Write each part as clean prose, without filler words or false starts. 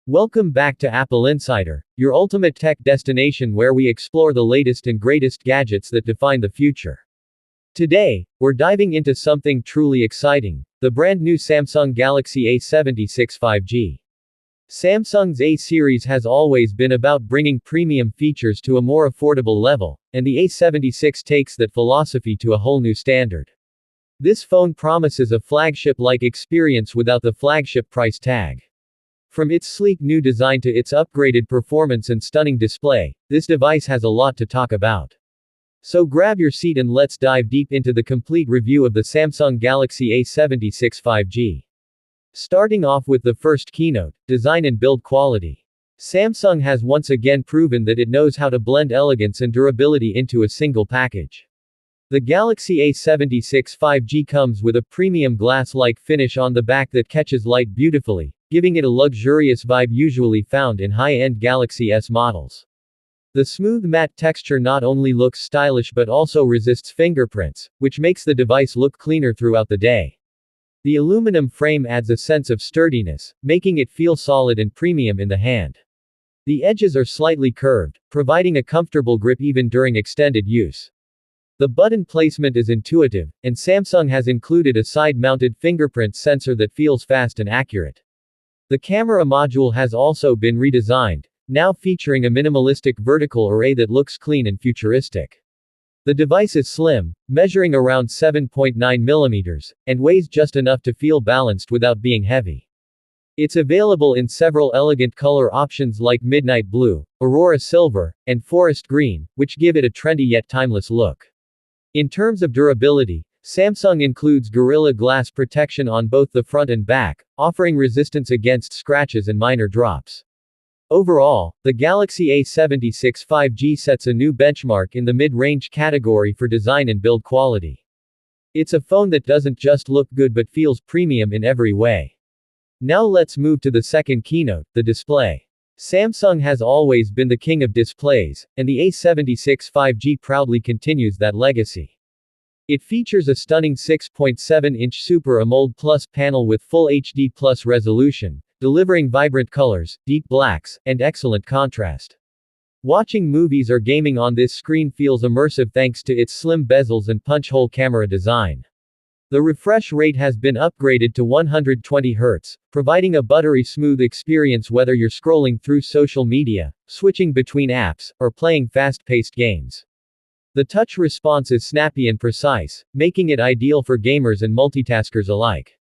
Welcome back to Apple Insider, your ultimate tech destination where we explore the latest and greatest gadgets that define the future. Today, we're diving into something truly exciting, the brand new Samsung Galaxy A76 5G. Samsung's A series has always been about bringing premium features to a more affordable level, and the A76 takes that philosophy to a whole new standard. This phone promises a flagship-like experience without the flagship price tag. From its sleek new design to its upgraded performance and stunning display, this device has a lot to talk about. So grab your seat and let's dive deep into the complete review of the Samsung Galaxy A76 5G. Starting off with the first keynote, design and build quality. Samsung has once again proven that it knows how to blend elegance and durability into a single package. The Galaxy A76 5G comes with a premium glass-like finish on the back that catches light beautifully, giving it a luxurious vibe usually found in high-end Galaxy S models. The smooth matte texture not only looks stylish but also resists fingerprints, which makes the device look cleaner throughout the day. The aluminum frame adds a sense of sturdiness, making it feel solid and premium in the hand. The edges are slightly curved, providing a comfortable grip even during extended use. The button placement is intuitive, and Samsung has included a side-mounted fingerprint sensor that feels fast and accurate. The camera module has also been redesigned, now featuring a minimalistic vertical array that looks clean and futuristic. The device is slim, measuring around 7.9 mm, and weighs just enough to feel balanced without being heavy. It's available in several elegant color options like midnight blue, aurora silver, and forest green, which give it a trendy yet timeless look. In terms of durability, Samsung includes Gorilla Glass protection on both the front and back, offering resistance against scratches and minor drops. Overall, the Galaxy A76 5G sets a new benchmark in the mid-range category for design and build quality. It's a phone that doesn't just look good but feels premium in every way. Now let's move to the second keynote, the display. Samsung has always been the king of displays, and the A76 5G proudly continues that legacy. It features a stunning 6.7-inch Super AMOLED Plus panel with full HD Plus resolution, delivering vibrant colors, deep blacks, and excellent contrast. Watching movies or gaming on this screen feels immersive thanks to its slim bezels and punch-hole camera design. The refresh rate has been upgraded to 120 Hz, providing a buttery smooth experience whether you're scrolling through social media, switching between apps, or playing fast-paced games. The touch response is snappy and precise, making it ideal for gamers and multitaskers alike.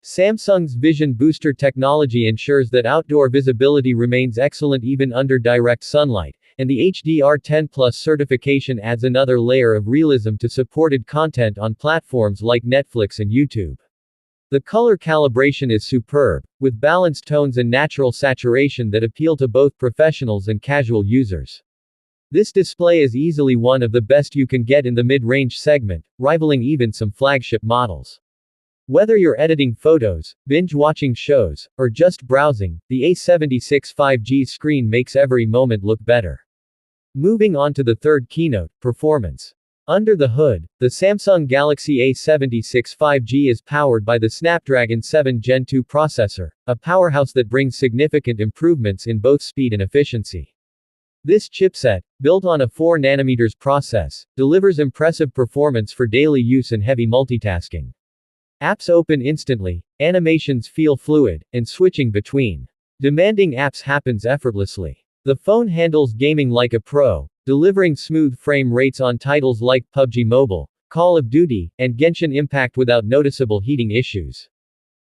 Samsung's Vision Booster technology ensures that outdoor visibility remains excellent even under direct sunlight, and the HDR 10+ certification adds another layer of realism to supported content on platforms like Netflix and YouTube. The color calibration is superb, with balanced tones and natural saturation that appeal to both professionals and casual users. This display is easily one of the best you can get in the mid-range segment, rivaling even some flagship models. Whether you're editing photos, binge-watching shows, or just browsing, the A76 5G screen makes every moment look better. Moving on to the third keynote, performance. Under the hood, the Samsung Galaxy A76 5G is powered by the Snapdragon 7 Gen 2 processor, a powerhouse that brings significant improvements in both speed and efficiency. This chipset, built on a 4nm process, delivers impressive performance for daily use and heavy multitasking. Apps open instantly, animations feel fluid, and switching between demanding apps happens effortlessly. The phone handles gaming like a pro, delivering smooth frame rates on titles like PUBG Mobile, Call of Duty, and Genshin Impact without noticeable heating issues.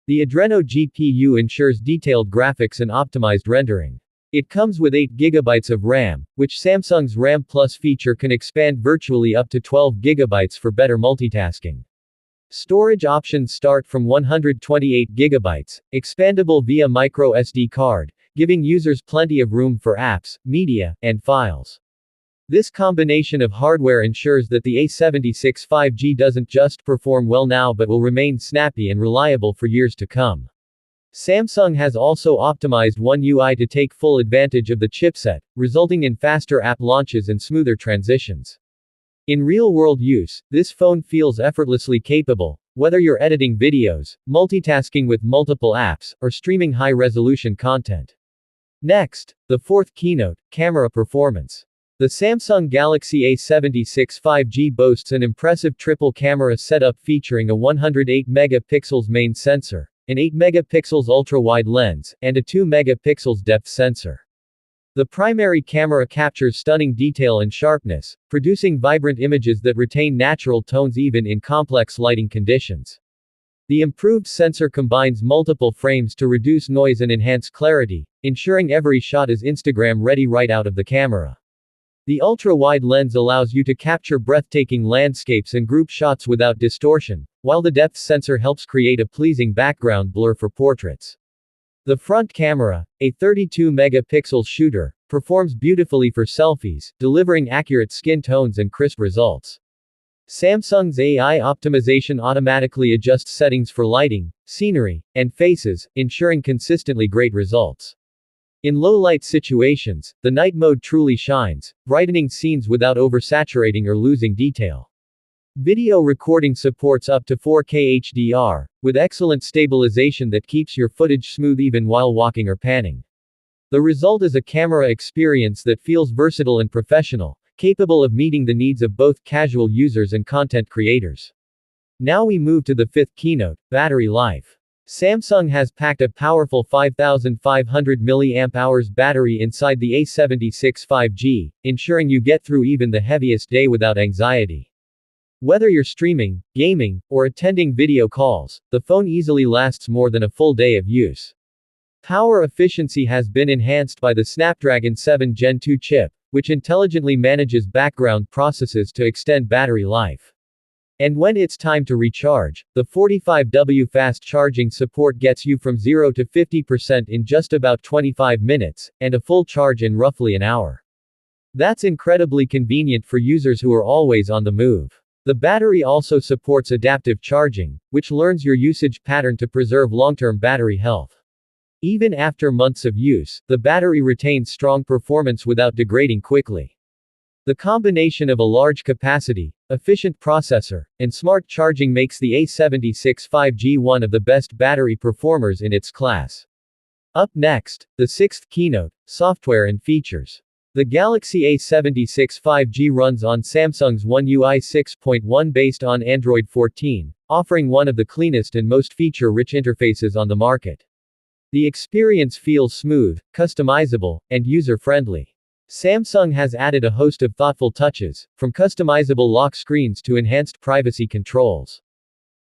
The Adreno GPU ensures detailed graphics and optimized rendering. It comes with 8 GB of RAM, which Samsung's RAM Plus feature can expand virtually up to 12 GB for better multitasking. Storage options start from 128 GB, expandable via micro SD card, giving users plenty of room for apps, media, and files. This combination of hardware ensures that the A76 5G doesn't just perform well now but will remain snappy and reliable for years to come. Samsung has also optimized One UI to take full advantage of the chipset, resulting in faster app launches and smoother transitions. In real-world use, this phone feels effortlessly capable, whether you're editing videos, multitasking with multiple apps, or streaming high-resolution content. Next, the fourth keynote, camera performance. The Samsung Galaxy A76 5G boasts an impressive triple camera setup featuring a 108 megapixels main sensor, an 8 megapixels ultra-wide lens, and a 2 megapixels depth sensor. The primary camera captures stunning detail and sharpness, producing vibrant images that retain natural tones even in complex lighting conditions. The improved sensor combines multiple frames to reduce noise and enhance clarity, ensuring every shot is Instagram-ready right out of the camera. The ultra-wide lens allows you to capture breathtaking landscapes and group shots without distortion, while the depth sensor helps create a pleasing background blur for portraits. The front camera, a 32 megapixel shooter, performs beautifully for selfies, delivering accurate skin tones and crisp results. Samsung's AI optimization automatically adjusts settings for lighting, scenery, and faces, ensuring consistently great results. In low-light situations, the night mode truly shines, brightening scenes without oversaturating or losing detail. Video recording supports up to 4K HDR, with excellent stabilization that keeps your footage smooth even while walking or panning. The result is a camera experience that feels versatile and professional, capable of meeting the needs of both casual users and content creators. Now we move to the fifth keynote, battery life. Samsung has packed a powerful 5,500 mAh battery inside the A76 5G, ensuring you get through even the heaviest day without anxiety. Whether you're streaming, gaming, or attending video calls, the phone easily lasts more than a full day of use. Power efficiency has been enhanced by the Snapdragon 7 Gen 2 chip, which intelligently manages background processes to extend battery life. And when it's time to recharge, the 45W fast charging support gets you from 0 to 50% in just about 25 minutes, and a full charge in roughly an hour. That's incredibly convenient for users who are always on the move. The battery also supports adaptive charging, which learns your usage pattern to preserve long-term battery health. Even after months of use, the battery retains strong performance without degrading quickly. The combination of a large capacity, efficient processor, and smart charging makes the A76 5G one of the best battery performers in its class. Up next, the sixth keynote, software and features. The Galaxy A76 5G runs on Samsung's One UI 6.1 based on Android 14, offering one of the cleanest and most feature-rich interfaces on the market. The experience feels smooth, customizable, and user-friendly. Samsung has added a host of thoughtful touches, from customizable lock screens to enhanced privacy controls.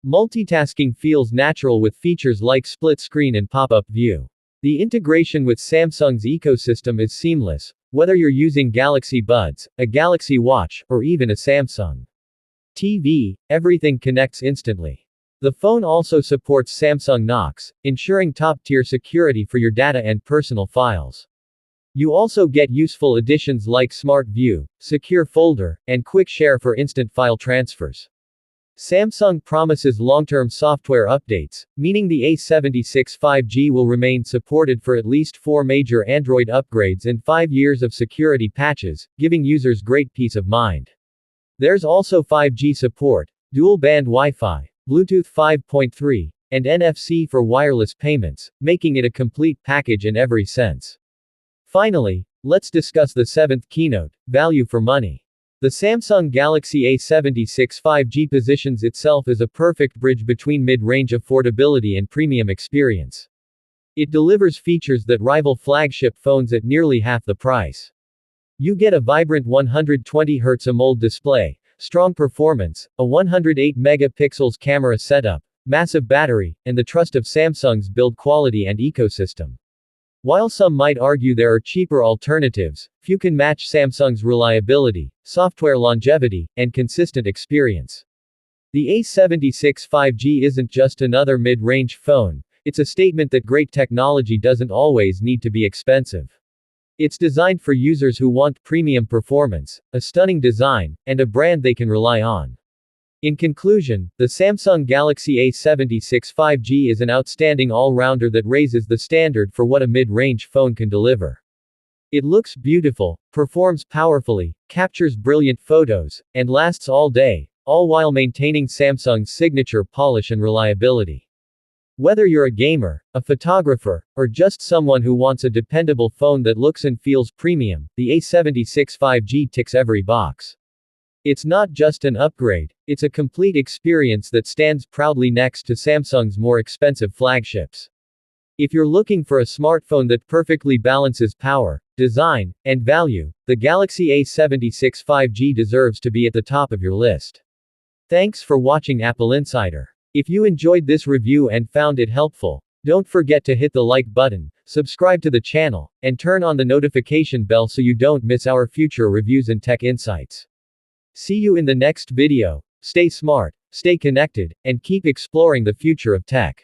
Multitasking feels natural with features like split screen and pop-up view. The integration with Samsung's ecosystem is seamless, whether you're using Galaxy Buds, a Galaxy Watch, or even a Samsung TV, everything connects instantly. The phone also supports Samsung Knox, ensuring top-tier security for your data and personal files. You also get useful additions like Smart View, Secure Folder, and Quick Share for instant file transfers. Samsung promises long-term software updates, meaning the A76 5G will remain supported for at least 4 major Android upgrades and 5 years of security patches, giving users great peace of mind. There's also 5G support, dual-band Wi-Fi, Bluetooth 5.3, and NFC for wireless payments, making it a complete package in every sense. Finally, let's discuss the seventh keynote, value for money. The Samsung Galaxy A76 5G positions itself as a perfect bridge between mid-range affordability and premium experience. It delivers features that rival flagship phones at nearly half the price. You get a vibrant 120Hz AMOLED display, strong performance, a 108 megapixels camera setup, massive battery, and the trust of Samsung's build quality and ecosystem. While some might argue there are cheaper alternatives, few can match Samsung's reliability, software longevity, and consistent experience. The A76 5G isn't just another mid-range phone, it's a statement that great technology doesn't always need to be expensive. It's designed for users who want premium performance, a stunning design, and a brand they can rely on. In conclusion, the Samsung Galaxy A76 5G is an outstanding all-rounder that raises the standard for what a mid-range phone can deliver. It looks beautiful, performs powerfully, captures brilliant photos, and lasts all day, all while maintaining Samsung's signature polish and reliability. Whether you're a gamer, a photographer, or just someone who wants a dependable phone that looks and feels premium, the A76 5G ticks every box. It's not just an upgrade, it's a complete experience that stands proudly next to Samsung's more expensive flagships. If you're looking for a smartphone that perfectly balances power, design, and value, the Galaxy A76 5G deserves to be at the top of your list. Thanks for watching Apple Insider. If you enjoyed this review and found it helpful, don't forget to hit the like button, subscribe to the channel, and turn on the notification bell so you don't miss our future reviews and tech insights. See you in the next video. Stay smart, stay connected, and keep exploring the future of tech.